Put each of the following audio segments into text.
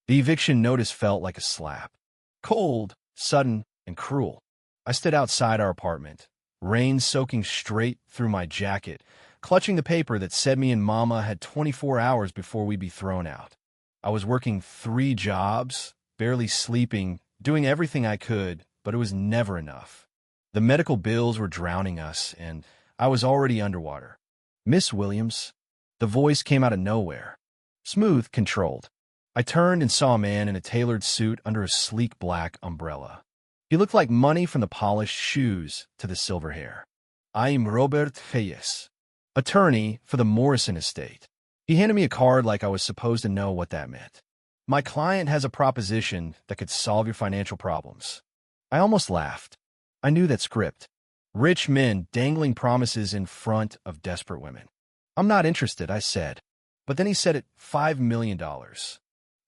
The eviction notice felt like a slap. Cold, sudden, and cruel. I stood outside our apartment, rain soaking straight through my jacket, clutching the paper that said me and Mama had 24 hours before we'd be thrown out. I was working 3 jobs, barely sleeping, doing everything I could, but it was never enough. The medical bills were drowning us, and I was already underwater. "Miss Williams." The voice came out of nowhere. Smooth, controlled. I turned and saw a man in a tailored suit under a sleek black umbrella. He looked like money from the polished shoes to the silver hair. "I am Robert Hayes, attorney for the Morrison estate." He handed me a card like I was supposed to know what that meant. "My client has a proposition that could solve your financial problems." I almost laughed. I knew that script. Rich men dangling promises in front of desperate women. "I'm not interested," I said. But then he said it, $5 million.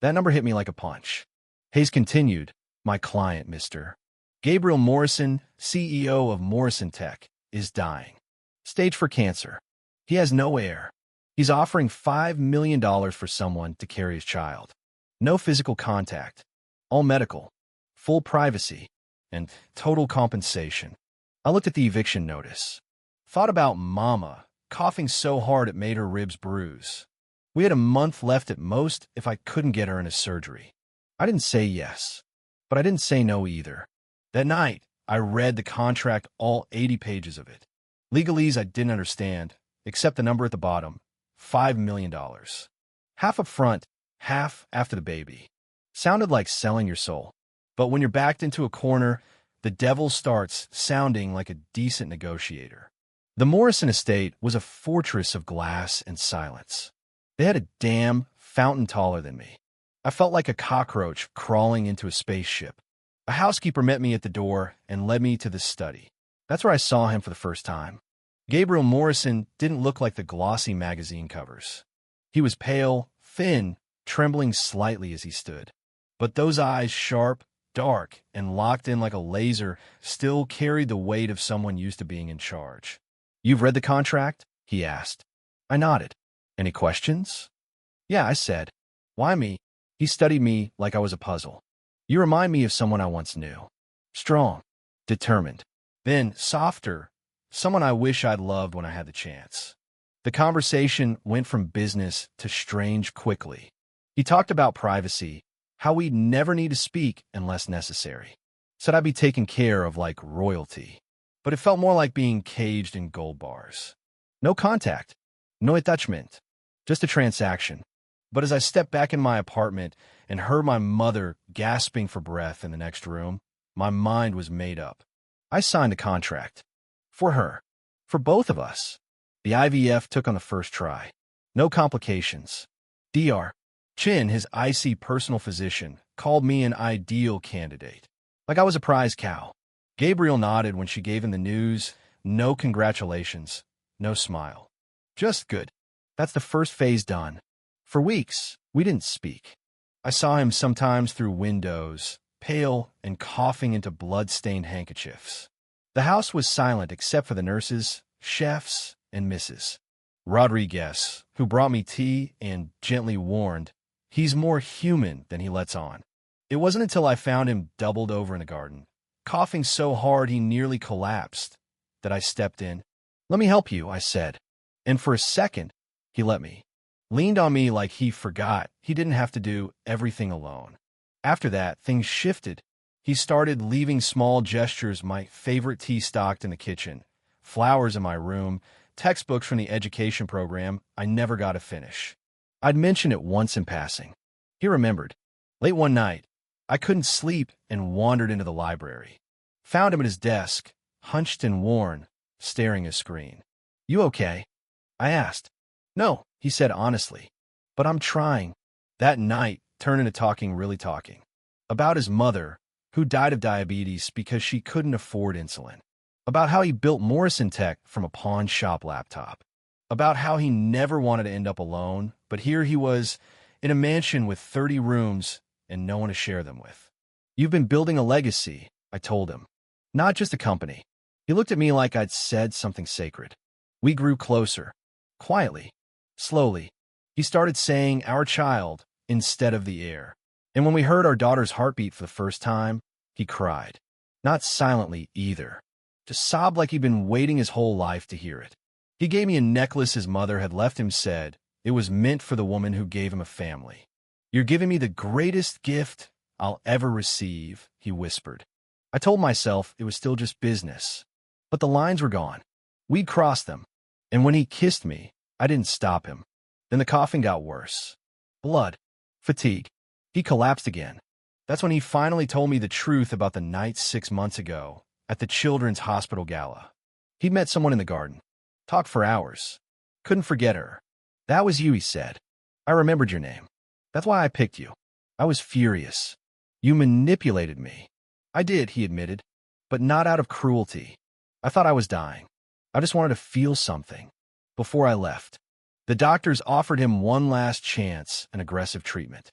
That number hit me like a punch. Hayes continued, "My client, Mr. Gabriel Morrison, CEO of Morrison Tech, is dying. Stage 4 cancer. He has no heir. He's offering $5 million for someone to carry his child. No physical contact. All medical. Full privacy. And total compensation." I looked at the eviction notice. Thought about Mama, coughing so hard it made her ribs bruise. We had a month left at most if I couldn't get her in a surgery. I didn't say yes, but I didn't say no either. That night, I read the contract, all 80 pages of it. Legalese I didn't understand, except the number at the bottom, $5 million. Half up front, half after the baby. Sounded like selling your soul. But when you're backed into a corner, the devil starts sounding like a decent negotiator. The Morrison estate was a fortress of glass and silence. They had a damn fountain taller than me. I felt like a cockroach crawling into a spaceship. A housekeeper met me at the door and led me to the study. That's where I saw him for the first time. Gabriel Morrison didn't look like the glossy magazine covers. He was pale, thin, trembling slightly as he stood. But those eyes, sharp, dark, and locked in like a laser, still carried the weight of someone used to being in charge. "You've read the contract?" he asked. I nodded. "Any questions?" "Yeah," I said. "Why me?" He studied me like I was a puzzle. "You remind me of someone I once knew. Strong, determined. Then, softer, someone I wish I'd loved when I had the chance." The conversation went from business to strange quickly. He talked about privacy, how we'd never need to speak unless necessary. Said I'd be taken care of like royalty. But it felt more like being caged in gold bars. No contact, no attachment, just a transaction. But as I stepped back in my apartment and heard my mother gasping for breath in the next room, my mind was made up. I signed a contract. For her. For both of us. The IVF took on the first try. No complications. Dr. Chin, his icy personal physician, called me an ideal candidate. Like I was a prize cow. Gabriel nodded when she gave him the news. No congratulations. No smile. Just good. That's the first phase done. For weeks, we didn't speak. I saw him sometimes through windows, pale and coughing into blood-stained handkerchiefs. The house was silent except for the nurses, chefs, and Mrs. Rodriguez, who brought me tea and gently warned, "He's more human than he lets on." It wasn't until I found him doubled over in the garden, coughing so hard he nearly collapsed, that I stepped in. "Let me help you," I said. And for a second, he let me. Leaned on me like he forgot he didn't have to do everything alone. After that, things shifted. He started leaving small gestures, my favorite tea stocked in the kitchen, flowers in my room, textbooks from the education program I never got to finish. I'd mentioned it once in passing. He remembered. Late one night, I couldn't sleep and wandered into the library. Found him at his desk, hunched and worn, staring at a screen. "You okay?" I asked. "No," he said honestly, "but I'm trying." That night turned into really talking. About his mother, who died of diabetes because she couldn't afford insulin. About how he built Morrison Tech from a pawn shop laptop. About how he never wanted to end up alone, but here he was, in a mansion with 30 rooms and no one to share them with. "You've been building a legacy," I told him. "Not just a company." He looked at me like I'd said something sacred. We grew closer. Quietly. Slowly. He started saying "our child" instead of "the heir." And when we heard our daughter's heartbeat for the first time, he cried. Not silently either. Just sobbed like he'd been waiting his whole life to hear it. He gave me a necklace his mother had left him, said it was meant for the woman who gave him a family. You're giving me the greatest gift I'll ever receive, he whispered. I told myself it was still just business. But the lines were gone. We'd crossed them. And when he kissed me, I didn't stop him. Then the coughing got worse. Blood. Fatigue. He collapsed again. That's when he finally told me the truth about the night 6 months ago at the Children's Hospital Gala. He'd met someone in the garden. Talked for hours. Couldn't forget her. That was you, he said. I remembered your name. That's why I picked you. I was furious. You manipulated me. I did, he admitted, but not out of cruelty. I thought I was dying. I just wanted to feel something. Before I left, the doctors offered him one last chance and aggressive treatment.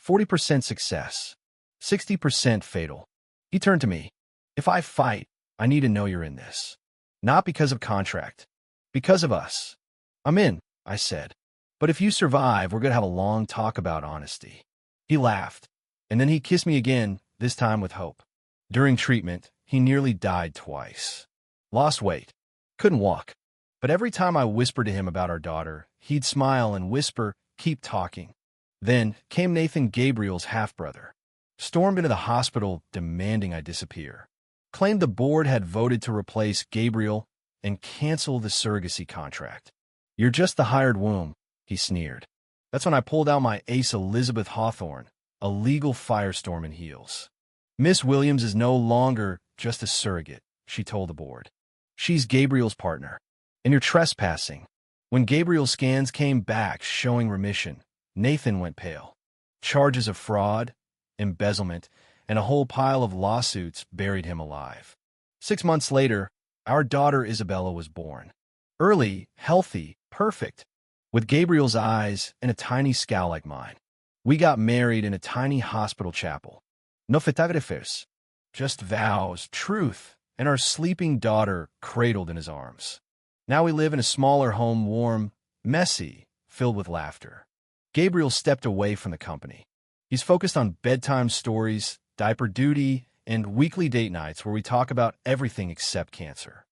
40% success. 60% fatal. He turned to me. If I fight, I need to know you're in this. Not because of contract. Because of us. I'm in, I said. But if you survive, we're going to have a long talk about honesty. He laughed, and then he kissed me again, this time with hope. During treatment, he nearly died twice. Lost weight. Couldn't walk. But every time I whispered to him about our daughter, he'd smile and whisper, keep talking. Then came Nathan Gabriel's half-brother. Stormed into the hospital demanding I disappear. Claimed the board had voted to replace Gabriel and cancel the surrogacy contract. You're just the hired womb, he sneered. That's when I pulled out my ace Elizabeth Hawthorne, a legal firestorm in heels. Miss Williams is no longer just a surrogate, she told the board. She's Gabriel's partner. And you're trespassing. When Gabriel's scans came back showing remission, Nathan went pale. Charges of fraud, embezzlement, and a whole pile of lawsuits buried him alive. 6 months later, our daughter Isabella was born. Early, healthy, perfect, with Gabriel's eyes and a tiny scowl like mine. We got married in a tiny hospital chapel. No fotographers, just vows, truth, and our sleeping daughter cradled in his arms. Now we live in a smaller home, warm, messy, filled with laughter. Gabriel stepped away from the company. He's focused on bedtime stories, diaper duty, and weekly date nights where we talk about everything except cancer.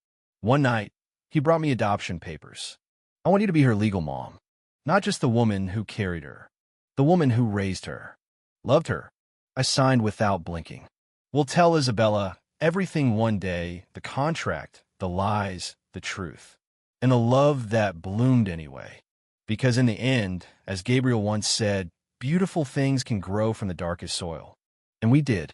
One night, he brought me adoption papers. I want you to be her legal mom, not just the woman who carried her, the woman who raised her, loved her. I signed without blinking. We'll tell Isabella everything one day, the contract, the lies, the truth, and the love that bloomed anyway. Because in the end, as Gabriel once said, beautiful things can grow from the darkest soil. And we did.